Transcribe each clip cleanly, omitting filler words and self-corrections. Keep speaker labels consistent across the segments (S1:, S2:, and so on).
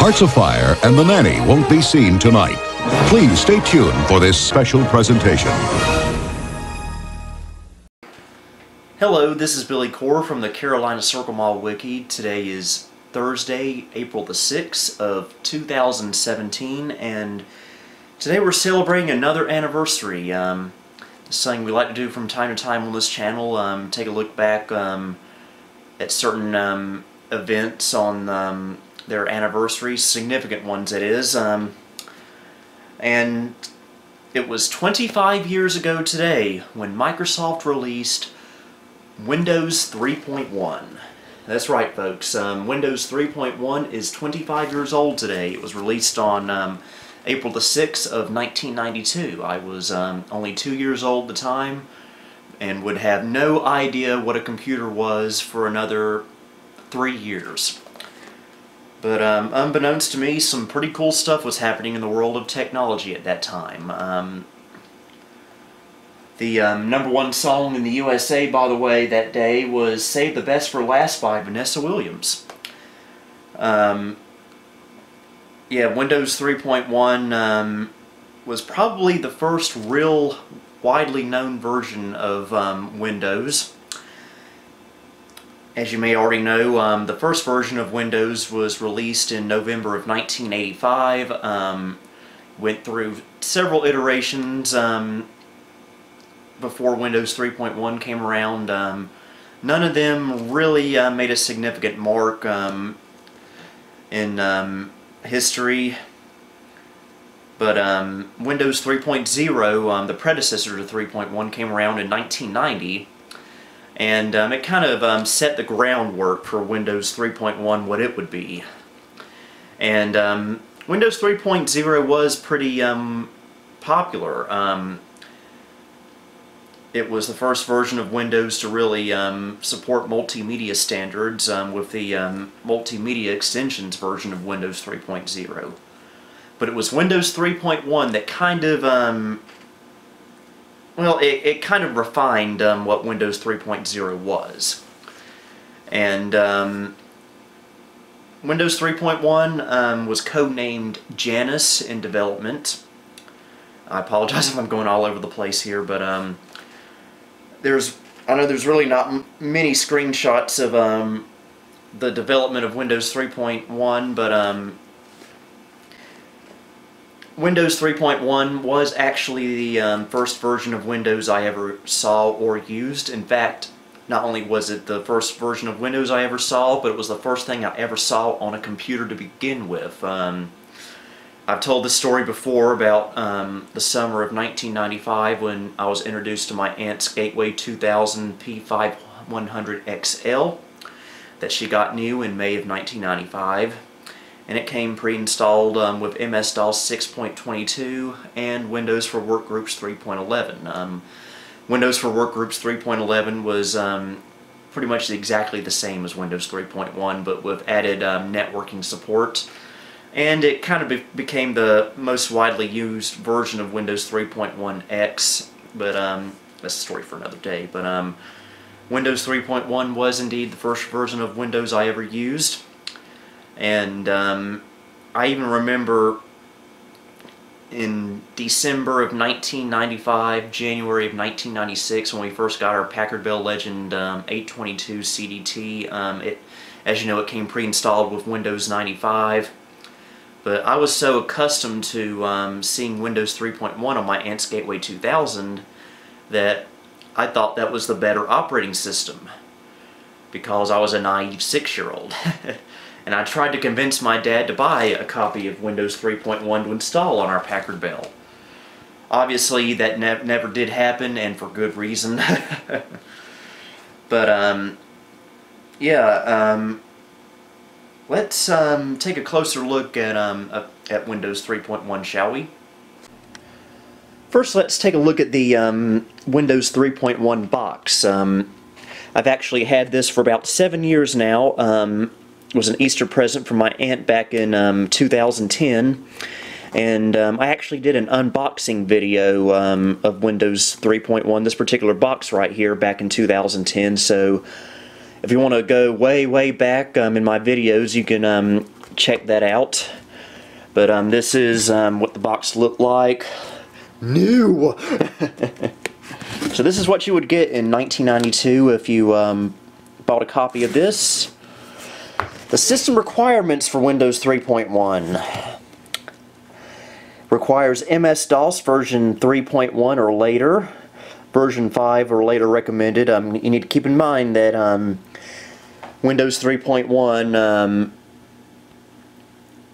S1: Hearts of Fire and The Nanny won't be seen tonight. Please stay tuned for this special presentation.
S2: Hello, this is Billy Core from the Carolina Circle Mall Wiki. Today is Thursday, April the 6th of 2017, and today we're celebrating another anniversary. It's something we like to do from time to time on this channel, take a look back at certain events on their anniversaries, significant ones it is. And it was 25 years ago today when Microsoft released Windows 3.1. That's right, folks. Windows 3.1 is 25 years old today. It was released on April the 6th of 1992. I was only 2 years old at the time and would have no idea what a computer was for another 3 years. But unbeknownst to me, some pretty cool stuff was happening in the world of technology at that time. The #1 song in the USA, by the way, that day was Save the Best for Last by Vanessa Williams. Yeah, Windows 3.1 was probably the first real widely known version of Windows. As you may already know, the first version of Windows was released in November of 1985. Went through several iterations before Windows 3.1 came around. None of them really made a significant mark in history. But Windows 3.0, the predecessor to 3.1, came around in 1990. And it kind of set the groundwork for Windows 3.1, what it would be. And Windows 3.0 was pretty popular. It was the first version of Windows to really support multimedia standards with the multimedia extensions version of Windows 3.0. But it was Windows 3.1 that kind of well, it kind of refined what Windows 3.0 was. And Windows 3.1 was codenamed Janus in development. I apologize if I'm going all over the place here, but I know there's really not many screenshots of the development of Windows 3.1, but Windows 3.1 was actually the first version of Windows I ever saw or used. In fact, not only was it the first version of Windows I ever saw, but it was the first thing I ever saw on a computer to begin with. I've told this story before about the summer of 1995 when I was introduced to my aunt's Gateway 2000 P5100XL that she got new in May of 1995. And it came pre-installed with MS-DOS 6.22 and Windows for Workgroups 3.11. Windows for Workgroups 3.11 was pretty much exactly the same as Windows 3.1, but with added networking support. And it kind of became the most widely used version of Windows 3.1X, but that's a story for another day. But Windows 3.1 was indeed the first version of Windows I ever used. And I even remember in December of 1995, January of 1996, when we first got our Packard Bell Legend 822 CDT. As you know, it came pre-installed with Windows 95. But I was so accustomed to seeing Windows 3.1 on my aunt's Gateway 2000 that I thought that was the better operating system, because I was a naive 6-year-old. And I tried to convince my dad to buy a copy of Windows 3.1 to install on our Packard Bell. Obviously, that never did happen, and for good reason. But, yeah, let's take a closer look at Windows 3.1, shall we? First, let's take a look at the Windows 3.1 box. I've actually had this for about 7 years now. It was an Easter present from my aunt back in 2010, and I actually did an unboxing video of Windows 3.1, this particular box right here, back in 2010. So if you want to go way back in my videos, you can check that out. But this is what the box looked like. New! So this is what you would get in 1992 if you bought a copy of this. The system requirements for Windows 3.1. Requires MS-DOS version 3.1 or later. Version 5 or later recommended. You need to keep in mind that Windows 3.1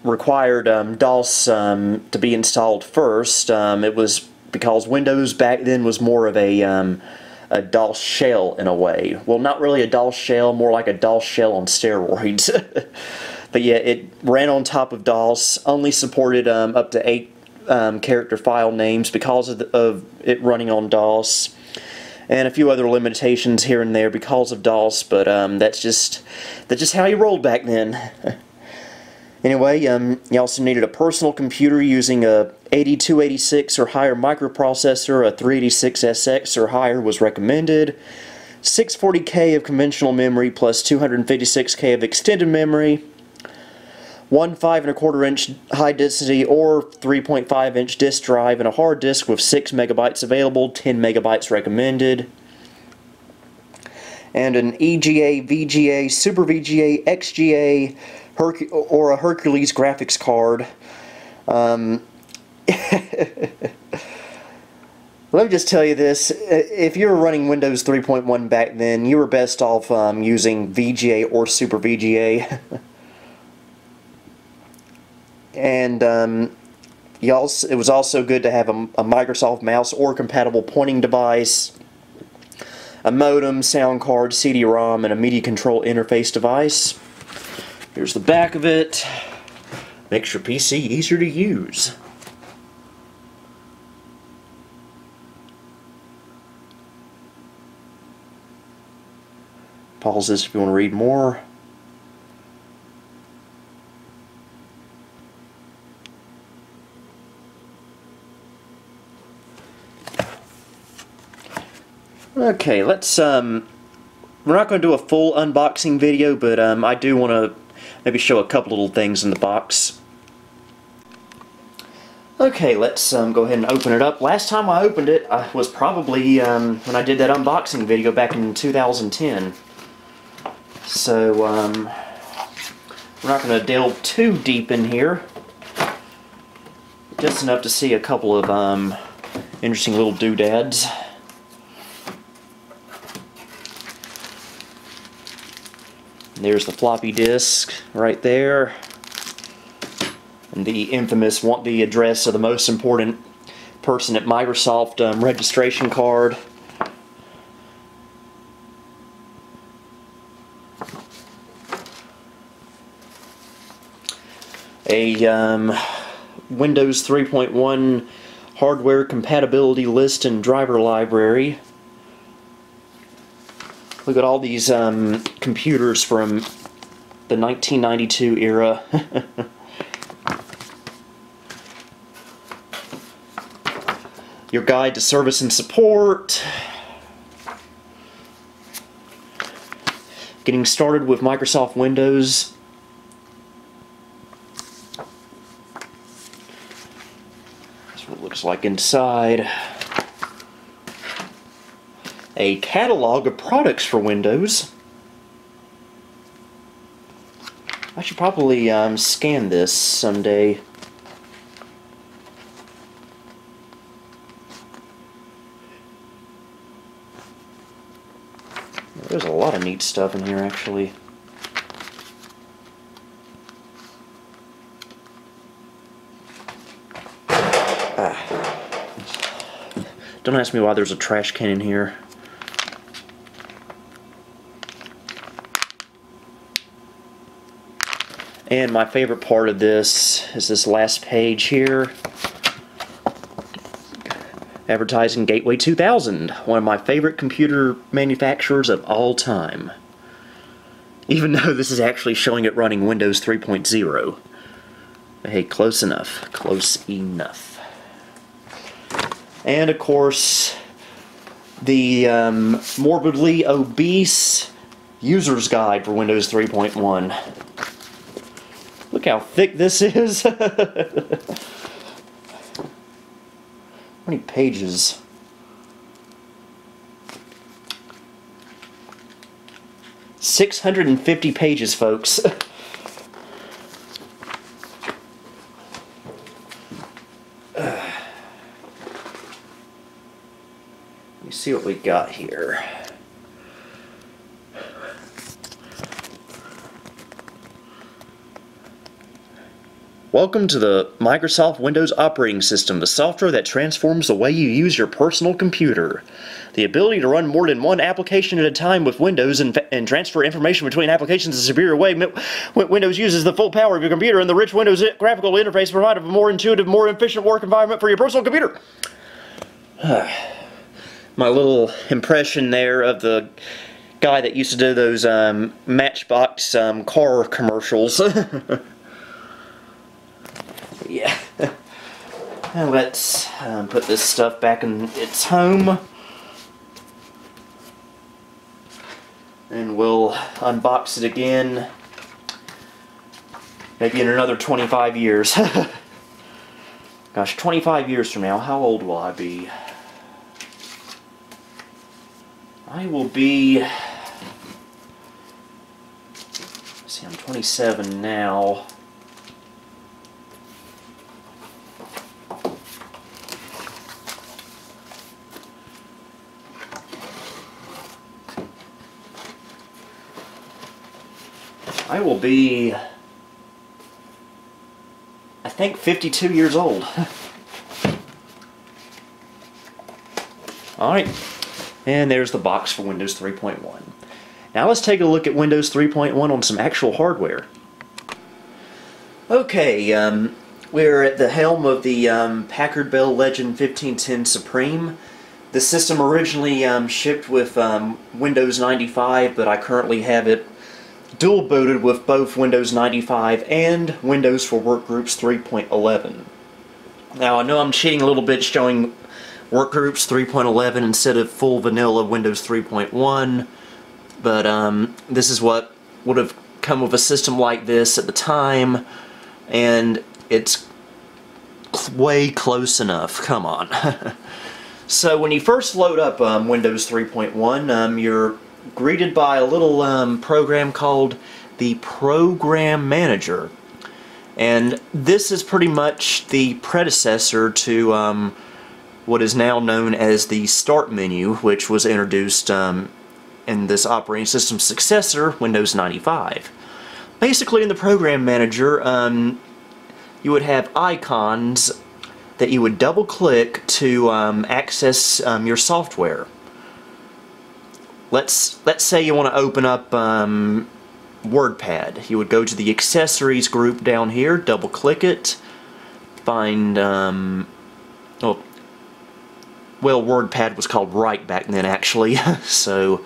S2: required DOS to be installed first. It was because Windows back then was more of a DOS shell in a way. Well, not really a DOS shell, more like a DOS shell on steroids. But yeah, it ran on top of DOS, only supported up to 8 character file names because of it running on DOS, and a few other limitations here and there because of DOS, but that's just how you rolled back then. Anyway, you also needed a personal computer using a 8286 or higher microprocessor. A 386SX or higher was recommended. 640K of conventional memory plus 256K of extended memory. One 5 1/4 inch high density or 3.5 inch disk drive and a hard disk with 6 megabytes available, 10 megabytes recommended. And an EGA, VGA, Super VGA, XGA, or a Hercules graphics card. Let me just tell you this, if you were running Windows 3.1 back then, you were best off using VGA or Super VGA. And it was also good to have a Microsoft mouse or compatible pointing device, a modem, sound card, CD-ROM, and a media control interface device. Here's the back of it. Makes your PC easier to use. Pause this if you want to read more. Okay, let's, we're not going to do a full unboxing video, but I do want to maybe show a couple little things in the box. Okay, let's go ahead and open it up. Last time I opened it was probably when I did that unboxing video back in 2010. So, we're not going to delve too deep in here. Just enough to see a couple of interesting little doodads. There's the floppy disk right there, and the infamous want the address of the most important person at Microsoft registration card. A Windows 3.1 hardware compatibility list and driver library. Look at all these computers from the 1992 era. Your guide to service and support. Getting started with Microsoft Windows. That's what it looks like inside. A catalog of products for Windows. I should probably scan this someday. There's a lot of neat stuff in here, actually. Don't ask me why there's a trash can in here. And my favorite part of this is this last page here. Advertising Gateway 2000, one of my favorite computer manufacturers of all time. Even though this is actually showing it running Windows 3.0. But hey, close enough. Close enough. And of course, the morbidly obese user's guide for Windows 3.1. Look how thick this is. How many pages? $650 pages, folks. Let me see what we got here. Welcome to the Microsoft Windows operating system, the software that transforms the way you use your personal computer. The ability to run more than one application at a time with Windows and transfer information between applications is a superior way. Windows uses the full power of your computer, and the rich Windows graphical interface provides a more intuitive, more efficient work environment for your personal computer. My little impression there of the guy that used to do those Matchbox car commercials. Yeah. Now let's put this stuff back in its home. And we'll unbox it again. Maybe in another 25 years. Gosh, 25 years from now, how old will I be? I will be... Let's see, I'm 27 now. I will be, I think, 52 years old. Alright, and there's the box for Windows 3.1. Now let's take a look at Windows 3.1 on some actual hardware. Okay, we're at the helm of the Packard Bell Legend 1510 Supreme. The system originally shipped with Windows 95, but I currently have it dual booted with both Windows 95 and Windows for Workgroups 3.11. Now I know I'm cheating a little bit showing Workgroups 3.11 instead of full vanilla Windows 3.1, but this is what would have come with a system like this at the time, and it's way close enough. Come on. So when you first load up Windows 3.1, you're greeted by a little program called the Program Manager, and this is pretty much the predecessor to what is now known as the Start menu, which was introduced in this operating system successor, Windows 95. Basically in the Program Manager you would have icons that you would double click to access your software. Let's say you want to open up WordPad. You would go to the Accessories group down here, double click it, find, well, WordPad was called Write back then actually, so,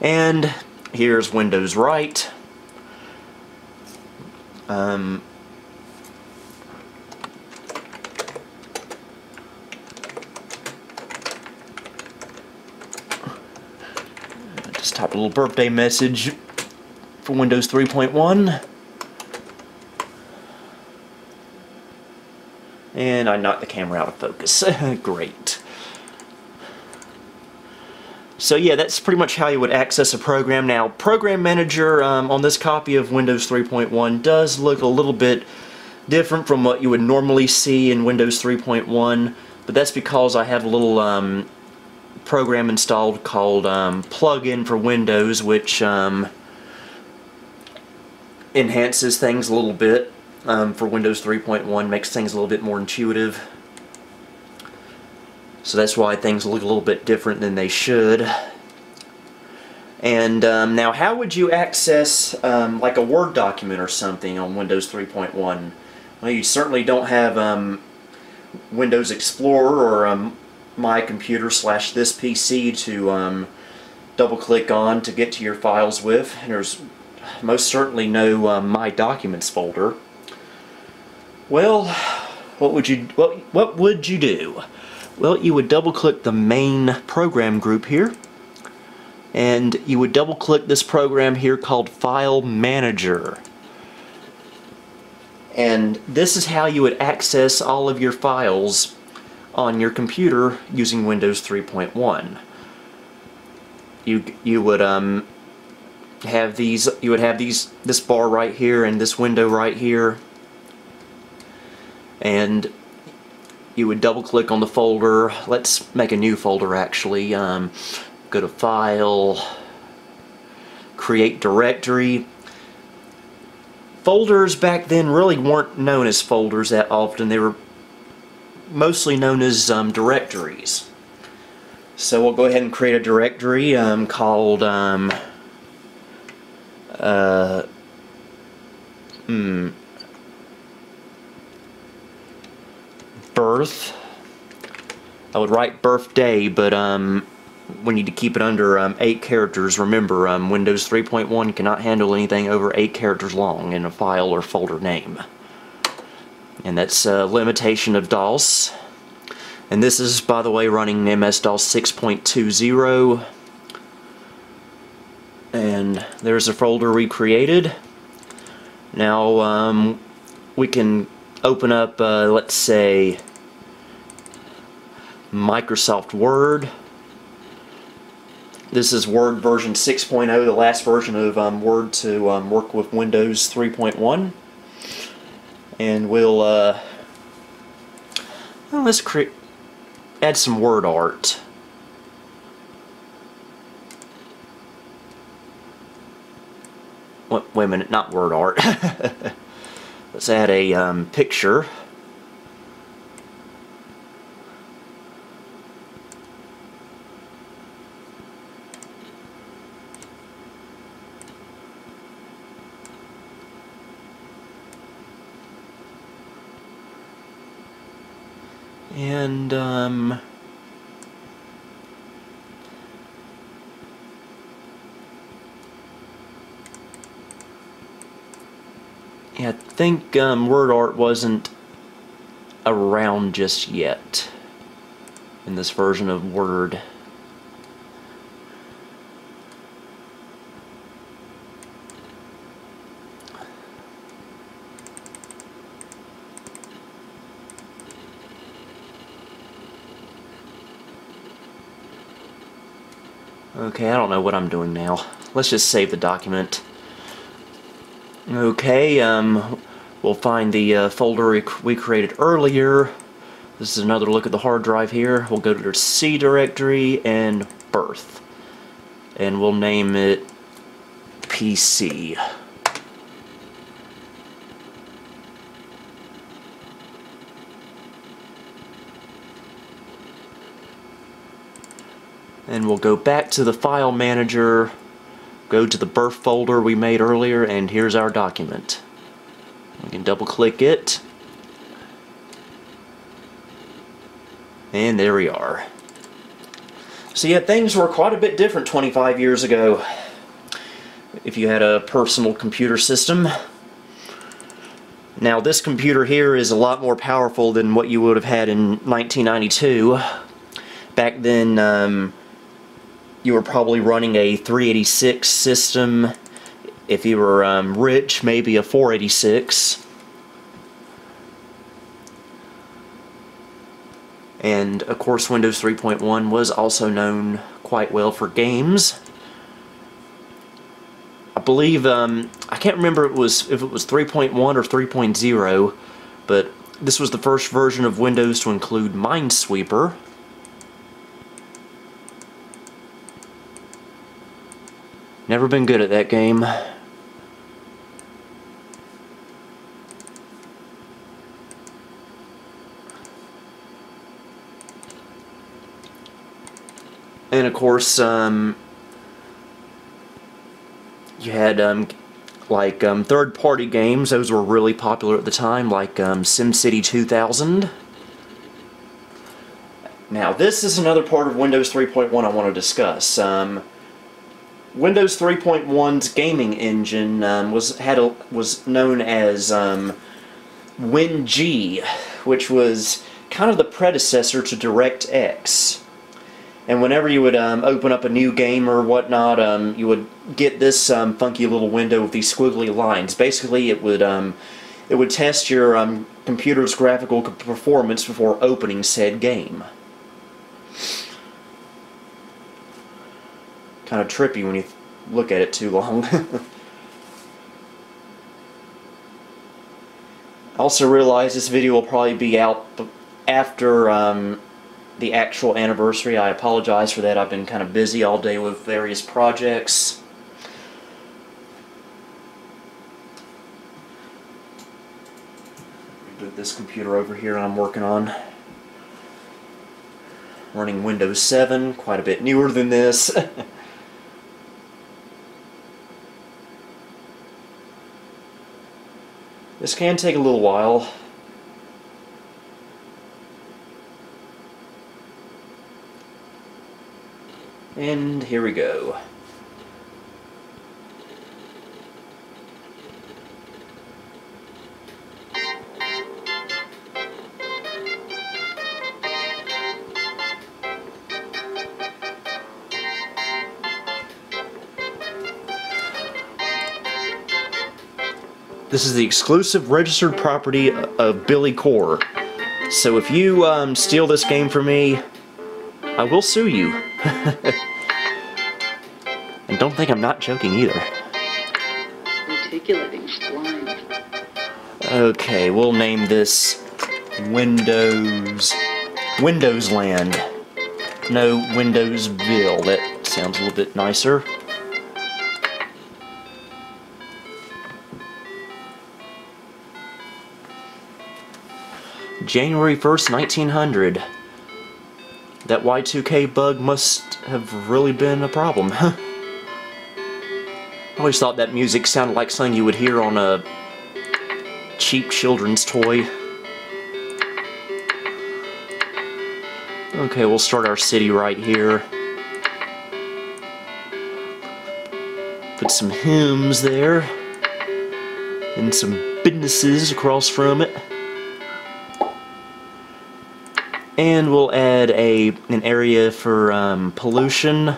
S2: and here's Windows Write. Just type a little birthday message for Windows 3.1. And I knocked the camera out of focus. Great. So yeah, that's pretty much how you would access a program. Now, Program Manager on this copy of Windows 3.1 does look a little bit different from what you would normally see in Windows 3.1, but that's because I have a little program installed called Plugin for Windows, which enhances things a little bit for Windows 3.1, makes things a little bit more intuitive. So that's why things look a little bit different than they should. And now, how would you access like a Word document or something on Windows 3.1? Well, you certainly don't have Windows Explorer or My Computer / this PC to double click on to get to your files with. And there's most certainly no My Documents folder. Well, what would you do? Well, you would double click the main program group here, and you would double click this program here called File Manager. And this is how you would access all of your files on your computer using Windows 3.1. You would have this bar right here and this window right here, and you would double click on the folder. Let's make a new folder actually. Go to File, Create Directory. Folders back then really weren't known as folders that often. They were mostly known as directories. So we'll go ahead and create a directory called birth. I would write birthday, but we need to keep it under 8 characters. Remember, Windows 3.1 cannot handle anything over 8 characters long in a file or folder name. And that's a limitation of DOS. And this is, by the way, running MS-DOS 6.20. And there's a folder we created. Now we can open up, let's say, Microsoft Word. This is Word version 6.0, the last version of Word to work with Windows 3.1. And we'll let's add some word art. Wait a minute, not word art. Let's add a picture. And yeah, I think word art wasn't around just yet in this version of Word. Okay, I don't know what I'm doing now. Let's just save the document. Okay, we'll find the folder we created earlier. This is another look at the hard drive here. We'll go to the C directory and birth. And we'll name it PC. And we'll go back to the file manager, go to the birth folder we made earlier, and here's our document. We can double click it, and there we are. So yeah, things were quite a bit different 25 years ago if you had a personal computer system. Now this computer here is a lot more powerful than what you would have had in 1992. Back then, you were probably running a 386 system. If you were rich, maybe a 486. And of course Windows 3.1 was also known quite well for games. I believe, I can't remember if it was 3.1 or 3.0, but this was the first version of Windows to include Minesweeper. Never been good at that game. And of course, you had like third-party games. Those were really popular at the time, like SimCity 2000. Now, this is another part of Windows 3.1 I want to discuss. Windows 3.1's gaming engine was known as WinG, which was kind of the predecessor to DirectX. And whenever you would open up a new game or whatnot, you would get this funky little window with these squiggly lines. Basically, it would It would test your computer's graphical performance before opening said game. Kind of trippy when you look at it too long. I also realize this video will probably be out after the actual anniversary. I apologize for that. I've been kind of busy all day with various projects. Put this computer over here I'm working on. Running Windows 7, quite a bit newer than this. This can take a little while. And here we go. This is the exclusive registered property of Billy Core. So if you steal this game from me, I will sue you. And don't think I'm not joking either.
S3: Articulating blind.
S2: Okay, we'll name this Windows Land. No, Windowsville. That sounds a little bit nicer. January 1st, 1900. That Y2K bug must have really been a problem. I always thought that music sounded like something you would hear on a cheap children's toy. Okay, we'll start our city right here. Put some hymns there. And some businesses across from it. And we'll add an area for pollution.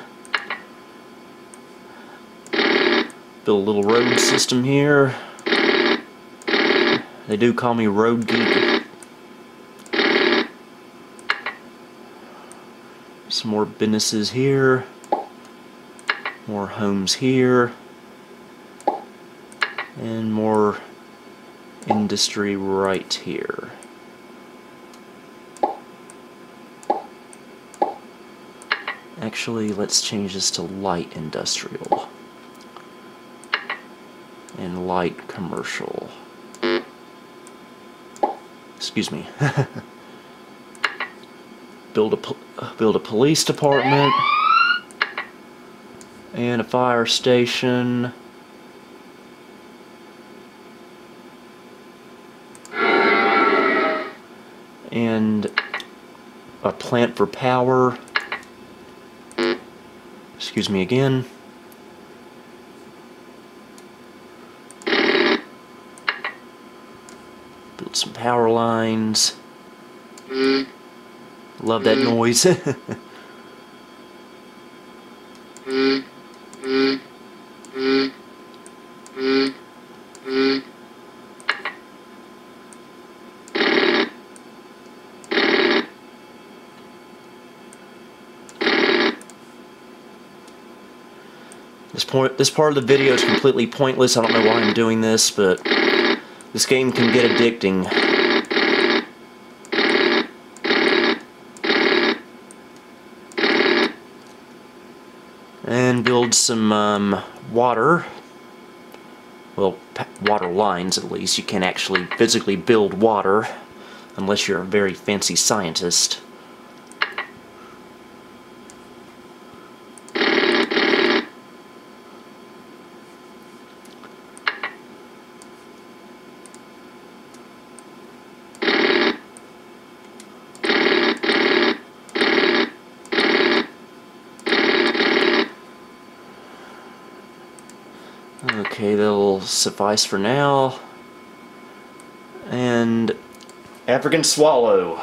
S2: Build a little road system here. They do call me Road Geek. Some more businesses here. More homes here. And more industry right here. Actually, let's change this to light industrial and light commercial. Excuse me. Build a police department and a fire station. And a plant for power. Excuse me again. Build some power lines. Love that noise. This part of the video is completely pointless. I don't know why I'm doing this, but this game can get addicting. And build some water. Well, water lines at least. You can't actually physically build water unless you're a very fancy scientist. Okay, that'll suffice for now. And African swallow.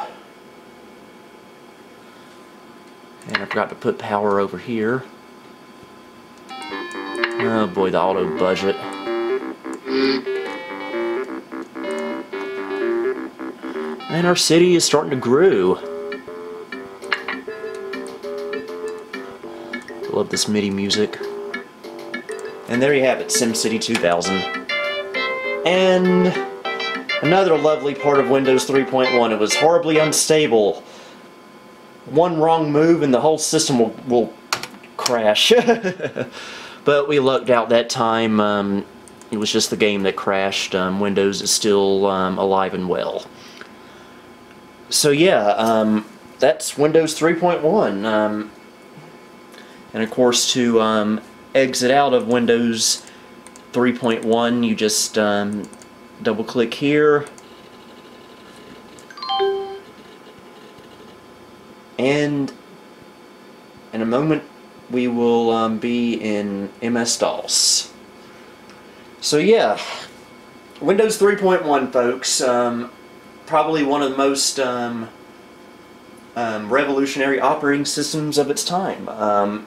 S2: And I forgot to put power over here. Oh boy, the auto budget. And our city is starting to grow. Love this MIDI music. And there you have it, SimCity 2000. And another lovely part of Windows 3.1, it was horribly unstable. One wrong move and the whole system will crash. But we lucked out that time. It was just the game that crashed. Windows is still alive and well. So yeah, that's Windows 3.1. And of course, to exit out of Windows 3.1, you just double click here, and in a moment we will be in MS-DOS. So yeah, Windows 3.1, folks, probably one of the most revolutionary operating systems of its time.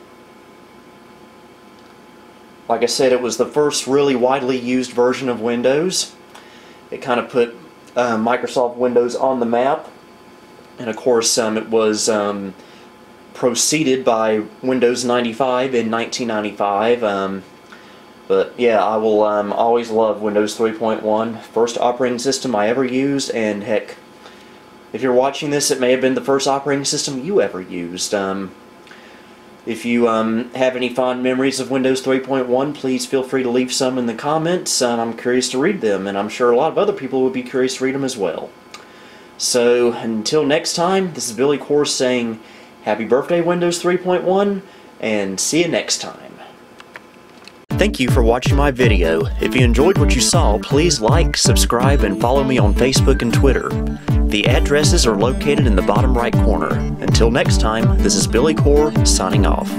S2: Like I said, it was the first really widely used version of Windows. It kind of put Microsoft Windows on the map. And of course, it was preceded by Windows 95 in 1995. But yeah, I will always love Windows 3.1. First operating system I ever used, and heck, if you're watching this, it may have been the first operating system you ever used. If you have any fond memories of Windows 3.1, please feel free to leave some in the comments. I'm curious to read them, and I'm sure a lot of other people would be curious to read them as well. So, until next time, this is Billy Core saying happy birthday Windows 3.1, and see you next time. Thank you for watching my video. If you enjoyed what you saw, please like, subscribe, and follow me on Facebook and Twitter. The addresses are located in the bottom right corner. Until next time, this is Billy Core signing off.